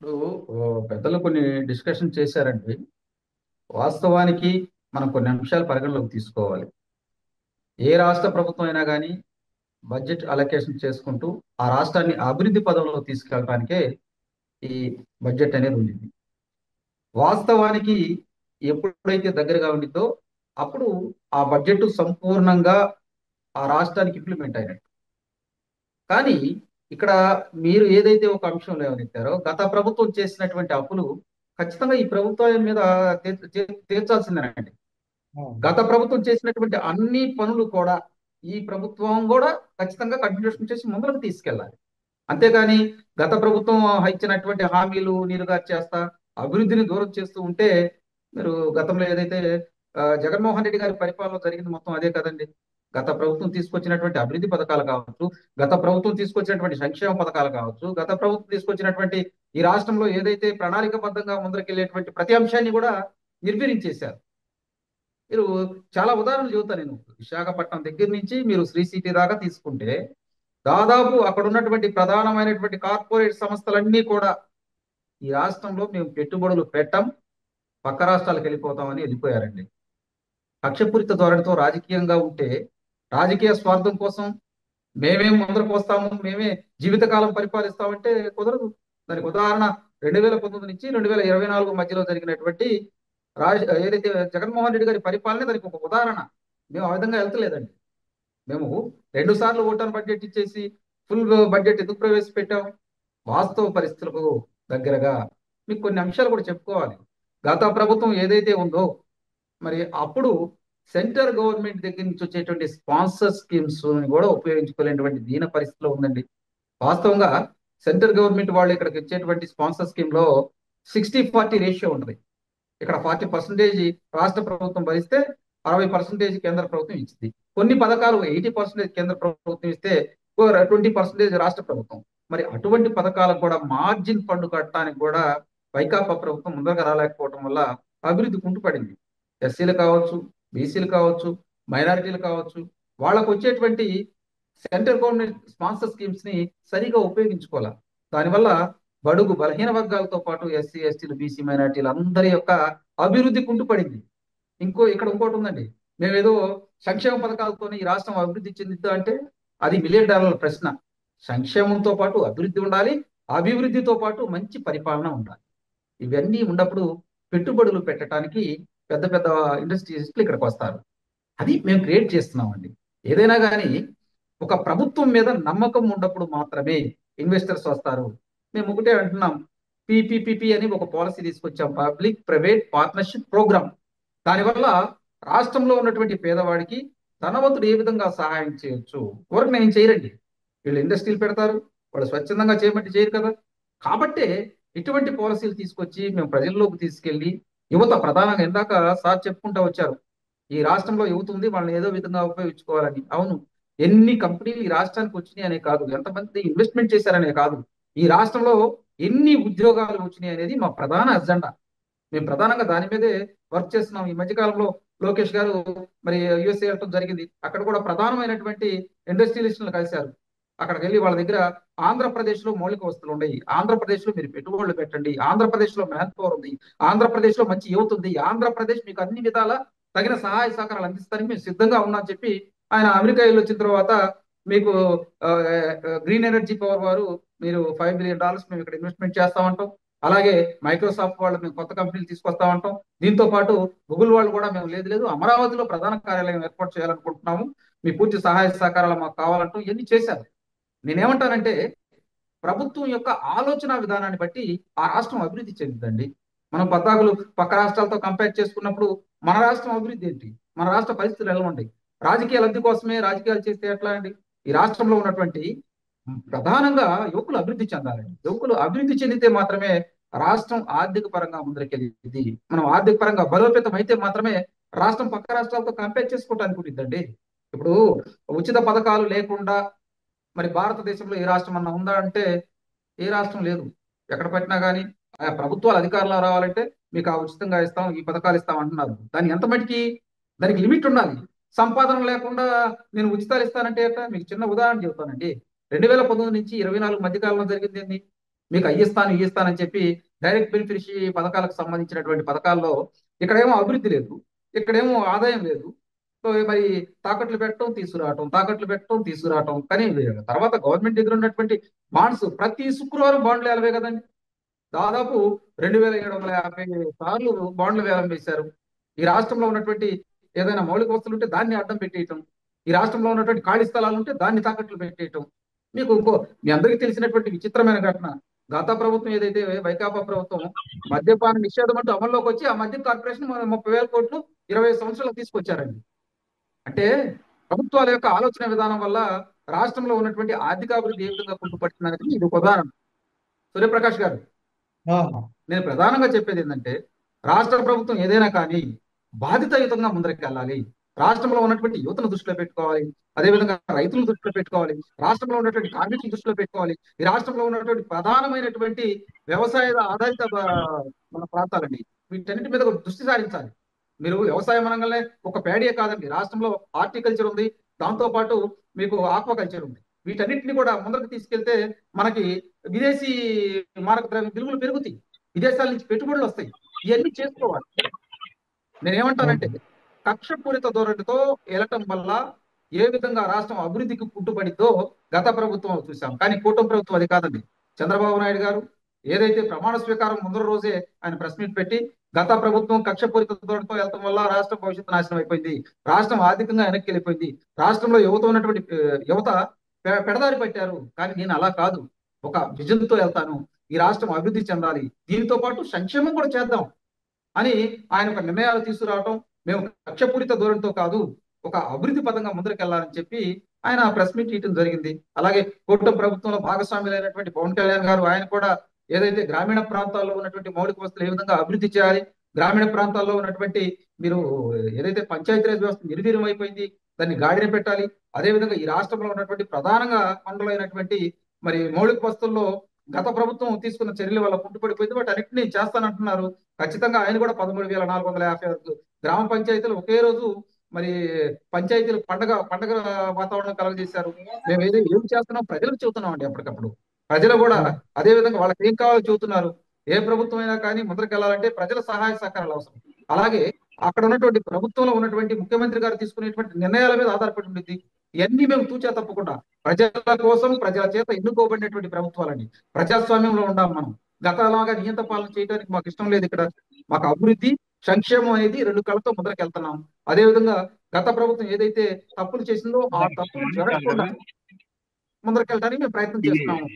ఇప్పుడు పెద్దలు కొన్ని డిస్కషన్ చేశారండి. వాస్తవానికి మనం కొన్ని అంశాలు పరిగణలోకి తీసుకోవాలి. ఏ రాష్ట్ర ప్రభుత్వం అయినా కానీ బడ్జెట్ అలొకేషన్ చేసుకుంటూ ఆ రాష్ట్రాన్ని అభివృద్ధి పదంలో తీసుకెళ్ళడానికే ఈ బడ్జెట్ అనేది ఉండింది. వాస్తవానికి ఎప్పుడైతే దగ్గరగా ఉండిందో అప్పుడు ఆ బడ్జెట్ సంపూర్ణంగా ఆ రాష్ట్రానికి ఇంప్లిమెంట్ అయినట్టు. కానీ ఇక్కడ మీరు ఏదైతే ఒక అంశం లేవనెత్తారో గత ప్రభుత్వం చేసినటువంటి అప్పులు ఖచ్చితంగా ఈ ప్రభుత్వం మీద తీర్చాల్సిందేనండి. అవును. గత ప్రభుత్వం చేసినటువంటి అన్ని పనులు కూడా ఈ ప్రభుత్వం కూడా ఖచ్చితంగా కంటిన్యూషన్ చేసి ముందుకు తీసుకెళ్ళాలి. అంతేగాని గత ప్రభుత్వం ఇచ్చినటువంటి హామీలు చేస్తా అభివృద్ధిని దూరం చేస్తూ ఉంటే మీరు గతంలో ఏదైతే జగన్మోహన్ రెడ్డి గారి పరిపాలన జరిగింది మొత్తం అదే కదండి. గత ప్రభుత్వం తీసుకొచ్చినటువంటి అభివృద్ధి పథకాలు కావచ్చు, గత ప్రభుత్వం తీసుకొచ్చినటువంటి సంక్షేమ పథకాలు కావచ్చు, గత ప్రభుత్వం తీసుకొచ్చినటువంటి ఈ రాష్ట్రంలో ఏదైతే ప్రణాళికబద్ధంగా ముందరకెళ్ళేటువంటి ప్రతి అంశాన్ని కూడా నిర్వీర్యం. మీరు చాలా ఉదాహరణలు చెబుతాను నేను. విశాఖపట్నం దగ్గర నుంచి మీరు శ్రీ సిటీ దాకా తీసుకుంటే దాదాపు అక్కడ ఉన్నటువంటి ప్రధానమైనటువంటి కార్పొరేట్ సంస్థలన్నీ కూడా ఈ రాష్ట్రంలో మేము పెట్టుబడులు పెట్టం, పక్క రాష్ట్రాలకు వెళ్ళిపోతామని వెళ్ళిపోయారండి. కక్షపూరిత ధోరణితో రాజకీయంగా ఉంటే రాజకీయ స్వార్థం కోసం మేమేం ముందరకు వస్తాము, మేమే జీవితకాలం పరిపాలిస్తామంటే కుదరదు. దానికి ఉదాహరణ 2019 నుంచి 2024 మధ్యలో జరిగినటువంటి ఏదైతే జగన్మోహన్ రెడ్డి గారి పరిపాలన దానికి ఒక ఉదాహరణ. మేము ఆ విధంగా వెళ్తలేదండి. మేము 2 సార్లు ఓటాన్ బడ్జెట్ ఇచ్చేసి ఫుల్ బడ్జెట్ ఎందుకు ప్రవేశపెట్టాం? వాస్తవ పరిస్థితులకు దగ్గరగా మీకు కొన్ని అంశాలు కూడా చెప్పుకోవాలి. గత ప్రభుత్వం ఏదైతే ఉందో మరి అప్పుడు సెంట్రల్ గవర్నమెంట్ దగ్గర నుంచి వచ్చేటువంటి స్పాన్సర్ స్కీమ్స్ కూడా ఉపయోగించుకోలేనటువంటి దీన పరిస్థితిలో ఉందండి. వాస్తవంగా సెంట్రల్ గవర్నమెంట్ వాళ్ళు ఇక్కడికి ఇచ్చేటువంటి స్పాన్సర్ స్కీమ్ లో 60-40 రేషియో ఉంటుంది. ఇక్కడ 40% రాష్ట్ర ప్రభుత్వం భరిస్తే 60% కేంద్ర ప్రభుత్వం ఇచ్చింది. కొన్ని పథకాలు 80% కేంద్ర ప్రభుత్వం ఇస్తే 20% రాష్ట్ర ప్రభుత్వం. మరి అటువంటి పథకాలకు కూడా మార్జిన్ ఫండ్ కట్టడానికి కూడా వైకాపా ప్రభుత్వం ముందుగా రాలేకపోవడం వల్ల అభివృద్ధి కుంటుపడింది. ఎస్సీలు కావచ్చు, బీసీలు కావచ్చు, మైనారిటీలు కావచ్చు, వాళ్ళకు వచ్చేటువంటి సెంట్రల్ గవర్నమెంట్ స్పాన్సర్ స్కీమ్స్ ని సరిగా ఉపయోగించుకోవాలి. దానివల్ల బడుగు బలహీన వర్గాలతో పాటు ఎస్సీ ఎస్టీలు బీసీ మైనారిటీలు అందరి యొక్క అభివృద్ధి కుంటుపడింది. ఇక్కడ ఇంకోటి ఉందండి. మేమేదో సంక్షేమ పథకాలతోనే ఈ రాష్ట్రం అభివృద్ధి చెందిద్దా అంటే అది $1,000,000 ప్రశ్న. సంక్షేమంతో పాటు అభివృద్ధి ఉండాలి, అభివృద్ధితో పాటు మంచి పరిపాలన ఉండాలి. ఇవన్నీ ఉన్నప్పుడు పెట్టుబడులు పెట్టడానికి పెద్ద పెద్ద ఇండస్ట్రియలిస్టులు ఇక్కడికి వస్తారు. అది మేము క్రియేట్ చేస్తున్నామండి. ఏదైనా కానీ ఒక ప్రభుత్వం మీద నమ్మకం ఉన్నప్పుడు మాత్రమే ఇన్వెస్టర్స్ వస్తారు. మేము ఒకటే అంటున్నాం, పిపిపిపి అని ఒక పాలసీ తీసుకొచ్చాం, పబ్లిక్ ప్రైవేట్ పార్ట్నర్షిప్ ప్రోగ్రామ్. దానివల్ల రాష్ట్రంలో ఉన్నటువంటి పేదవాడికి ధనవంతుడు ఏ విధంగా సహాయం చేయొచ్చు. వర్క్ నేను చేయరండి, వీళ్ళు ఇండస్ట్రీలు పెడతారు, వాళ్ళు స్వచ్ఛందంగా చేయమంటే చేయరు కదా. కాబట్టే ఇటువంటి పాలసీలు తీసుకొచ్చి మేము ప్రజల్లోకి తీసుకెళ్లి యువత ప్రధానంగా ఇందాక సార్ చెప్పుకుంటా వచ్చారు, ఈ రాష్ట్రంలో యువత ఉంది, వాళ్ళని ఏదో విధంగా ఉపయోగించుకోవాలని. అవును, ఎన్ని కంపెనీలు ఈ రాష్ట్రానికి వచ్చినాయి అనే కాదు, ఎంతమంది ఇన్వెస్ట్మెంట్ చేశారనే కాదు, ఈ రాష్ట్రంలో ఎన్ని ఉద్యోగాలు వచ్చినాయి అనేది మా ప్రధాన అజెండా. మేము ప్రధానంగా దాని మీదే వర్క్ చేస్తున్నాం. ఈ మధ్య కాలంలో లోకేష్ గారు మరి యుఎస్ఏ వెళ్ళడం జరిగింది. అక్కడ కూడా ప్రధానమైనటువంటి ఇండస్ట్రియలిస్టులను కలిశారు. అక్కడికి వెళ్ళి వాళ్ళ దగ్గర ఆంధ్రప్రదేశ్ లో మౌలిక వస్తువులు ఉన్నాయి, ఆంధ్రప్రదేశ్ లో మీరు పెట్టుబడులు పెట్టండి, ఆంధ్రప్రదేశ్ లో మ్యాన్ పవర్ ఉంది, ఆంధ్రప్రదేశ్ లో మంచి యువత ఉంది, ఆంధ్రప్రదేశ్ మీకు అన్ని విధాల తగిన సహాయ సహకారాలు అందిస్తారని మేము సిద్ధంగా ఉన్నామని చెప్పి ఆయన అమెరికా వెళ్ళి వచ్చిన తర్వాత మీకు గ్రీన్ ఎనర్జీ పవర్ వారు మీరు $5 బిలియన్ మేము ఇక్కడ ఇన్వెస్ట్మెంట్ చేస్తామంటాం. అలాగే మైక్రోసాఫ్ట్ వాళ్ళు మేము కొత్త కంపెనీలు తీసుకొస్తామంటాం. దీంతో పాటు గూగుల్ వాళ్ళు కూడా మేము లేదు లేదు అమరావతిలో ప్రధాన కార్యాలయం ఏర్పాటు చేయాలనుకుంటున్నాము, మీ పూర్తి సహాయ సహకారాలు మాకు కావాలంటూ ఇవన్నీ చేశారు. నేనేమంటానంటే ప్రభుత్వం యొక్క ఆలోచన విధానాన్ని బట్టి ఆ రాష్ట్రం అభివృద్ధి చెందుతుంది. మనం పద్దాకులు పక్క రాష్ట్రాలతో కంపేర్ చేసుకున్నప్పుడు మన రాష్ట్రం అభివృద్ధి ఏంటి, మన రాష్ట్ర పరిస్థితులు ఎలా ఉంటాయి? రాజకీయ లబ్ధి కోసమే రాజకీయాలు చేస్తే ఎట్లా అండి? ఈ రాష్ట్రంలో ఉన్నటువంటి ప్రధానంగా యువకులు అభివృద్ధి చెందాలండి. యువకులు అభివృద్ధి చెందితే మాత్రమే రాష్ట్రం ఆర్థిక పరంగా ముందరికెళ్ళింది. మనం ఆర్థిక పరంగా బలోపేతం అయితే మాత్రమే రాష్ట్రం పక్క రాష్ట్రాలతో కంపేర్ చేసుకోవటానికి ఉంటుందండి. ఇప్పుడు ఉచిత పథకాలు లేకుండా మరి భారతదేశంలో ఏ రాష్ట్రం అన్నా ఉందా అంటే ఏ రాష్ట్రం లేదు. ఎక్కడ పెట్టినా కానీ ఆయా ప్రభుత్వాలు అధికారంలో రావాలంటే మీకు ఆ ఉచితంగా ఇస్తాం, ఈ పథకాలు ఇస్తాం అంటున్నారు. దాని ఎంత మటుకి దానికి లిమిట్ ఉండాలి. సంపాదన లేకుండా నేను ఉచితాలు ఇస్తానంటే ఎట్లా? మీకు చిన్న ఉదాహరణ చెబుతానండి. 2019 నుంచి 24 మధ్య కాలంలో జరిగింది ఏంది? మీకు అయ్యిస్తాను ఇయ్యిస్తానని చెప్పి డైరెక్ట్ బెనిఫిషరీ పథకాలకు సంబంధించినటువంటి పథకాల్లో ఇక్కడేమో అభివృద్ధి లేదు, ఇక్కడేమో ఆదాయం లేదు. సో మరి తాకట్లు పెట్టడం తీసుకురావటం, తాకట్లు పెట్టడం తీసుకురావటం. కానీ తర్వాత గవర్నమెంట్ దగ్గర ఉన్నటువంటి బాండ్స్ ప్రతి శుక్రవారం బాండ్లు వేలవే కదండి. దాదాపు 2750 సార్లు బాండ్లు వేలం వేశారు. ఈ రాష్ట్రంలో ఉన్నటువంటి ఏదైనా మౌలిక వస్తువులు ఉంటే దాన్ని అడ్డం పెట్టేయటం, ఈ రాష్ట్రంలో ఉన్నటువంటి ఖాళీ స్థలాలు ఉంటే దాన్ని తాకట్లు పెట్టేయటం. మీకు ఇంకో మీ అందరికీ తెలిసినటువంటి విచిత్రమైన ఘటన, గత ప్రభుత్వం ఏదైతే వైకాపా ప్రభుత్వం మద్యపాన నిషేధం అంటూ అమల్లోకి వచ్చి ఆ మద్యం కార్పొరేషన్ 30,000 కోట్లు 25 సంవత్సరాలు తీసుకొచ్చారండి. అంటే ప్రభుత్వాల యొక్క ఆలోచన విధానం వల్ల రాష్ట్రంలో ఉన్నటువంటి ఆర్థికాభివృద్ధి ఏ విధంగా కుంటుపడుతుందనేది ఇది ఒక ఉదాహరణ. సూర్యప్రకాష్ గారు, ఆ, నేను ప్రధానంగా చెప్పేది ఏంటంటే రాష్ట్ర ప్రభుత్వం ఏదైనా కానీ బాధితయుతంగా ముందరికి వెళ్ళాలి. రాష్ట్రంలో ఉన్నటువంటి యువతను దృష్టిలో పెట్టుకోవాలి, అదేవిధంగా రైతులను దృష్టిలో పెట్టుకోవాలి, రాష్ట్రంలో ఉన్నటువంటి కార్మికులను దృష్టిలో పెట్టుకోవాలి. ఈ రాష్ట్రంలో ఉన్నటువంటి ప్రధానమైనటువంటి వ్యవసాయ ఆధారిత మన ప్రాంతాలండి, వీటన్నిటి మీద ఒక దృష్టి సారించాలి. మీరు వ్యవసాయం అనగానే ఒక పేడయే కాదండి, రాష్ట్రంలో హార్టికల్చర్ ఉంది, దాంతో పాటు మీకు ఆక్వాకల్చర్ ఉంది. వీటన్నిటిని కూడా ముందరకు తీసుకెళ్తే మనకి విదేశీ మారక ద్రవ్య విలువలు పెరుగుతాయి, విదేశాల నుంచి పెట్టుబడులు వస్తాయి. ఇవన్నీ చేసుకోవాలి. నేనేమంటానంటే కక్షపూరిత ధోరణితో వెళ్ళటం వల్ల ఏ విధంగా రాష్ట్రం అభివృద్ధికి పుట్టుబడిద్దో గత ప్రభుత్వం చూసాం. కానీ కూటమి ప్రభుత్వం అది కాదండి. చంద్రబాబు నాయుడు గారు ఏదైతే ప్రమాణ స్వీకారం ముందర రోజే ఆయన ప్రెస్ మీట్ పెట్టి గత ప్రభుత్వం కక్షపూరిత ధోరణితో వెళ్తాం వల్ల రాష్ట్రం భవిష్యత్తు నాశనం అయిపోయింది, రాష్ట్రం ఆర్థికంగా వెనక్కి వెళ్ళిపోయింది, రాష్ట్రంలో యువత ఉన్నటువంటి యువత పెడదారి పట్టారు. కానీ నేను అలా కాదు, ఒక విజన్తో వెళ్తాను, ఈ రాష్ట్రం అభివృద్ధి చెందాలి, దీనితో పాటు సంక్షేమం కూడా చేద్దాం అని ఆయన ఒక నిర్ణయాలు తీసుకురావటం. మేము కక్షపూరిత ధోరణితో కాదు, ఒక అభివృద్ధి పదంగా ముందరికెళ్లాలని చెప్పి ఆయన ప్రెస్ మీట్ ఇవ్వడం జరిగింది. అలాగే కూటమి ప్రభుత్వంలో భాగస్వాములైనటువంటి పవన్ కళ్యాణ్ గారు, ఆయన కూడా ఏదైతే గ్రామీణ ప్రాంతాల్లో ఉన్నటువంటి మౌలిక వస్తువులు ఏ విధంగా అభివృద్ధి చేయాలి, గ్రామీణ ప్రాంతాల్లో ఉన్నటువంటి మీరు ఏదైతే పంచాయతీరాజ్ వ్యవస్థ నిర్వీర్యం అయిపోయింది దాన్ని గాడిన పెట్టాలి. అదేవిధంగా ఈ రాష్ట్రంలో ఉన్నటువంటి ప్రధానంగా పనులైనటువంటి మరి మౌలిక వస్తువుల్లో గత ప్రభుత్వం తీసుకున్న చర్యల వల్ల పుట్టుపడిపోయింది, వాటి అన్నింటినీ చేస్తానంటున్నారు. ఖచ్చితంగా ఆయన కూడా 13,450 గ్రామ పంచాయతీలు ఒకే రోజు మరి పంచాయతీలు పండగ వాతావరణం కలగజేశారు. మేము ఏం చేస్తున్నాం ప్రజలకు చెబుతున్నాం అండి. అప్పటికప్పుడు ప్రజలు కూడా అదే విధంగా వాళ్ళకి ఏం కావాలో చెబుతున్నారు. ఏ ప్రభుత్వం అయినా కానీ ముందరికి వెళ్ళాలంటే ప్రజల సహాయ సహకారాలు అవసరం. అలాగే అక్కడ ఉన్నటువంటి ప్రభుత్వంలో ఉన్నటువంటి ముఖ్యమంత్రి గారు తీసుకునేటువంటి నిర్ణయాల మీద ఆధారపడి ఉండేది. ఇవన్నీ మేము తూచా తప్పకుండా ప్రజల కోసం ప్రజల చేత ఎన్నుకోబడినటువంటి ప్రభుత్వాలండి. ప్రజాస్వామ్యంలో ఉండాం మనం. గతలాగా నియంత పాలన చేయడానికి మాకు ఇష్టం లేదు. ఇక్కడ మాకు అభివృద్ధి సంక్షేమం అనేది రెండు కళ్ళతో ముందరకెళ్తున్నాం. అదేవిధంగా గత ప్రభుత్వం ఏదైతే తప్పులు చేసిందో ఆ తప్పులు జరగకుండా ముందరకెళ్ళడానికి మేము ప్రయత్నం చేస్తున్నాము.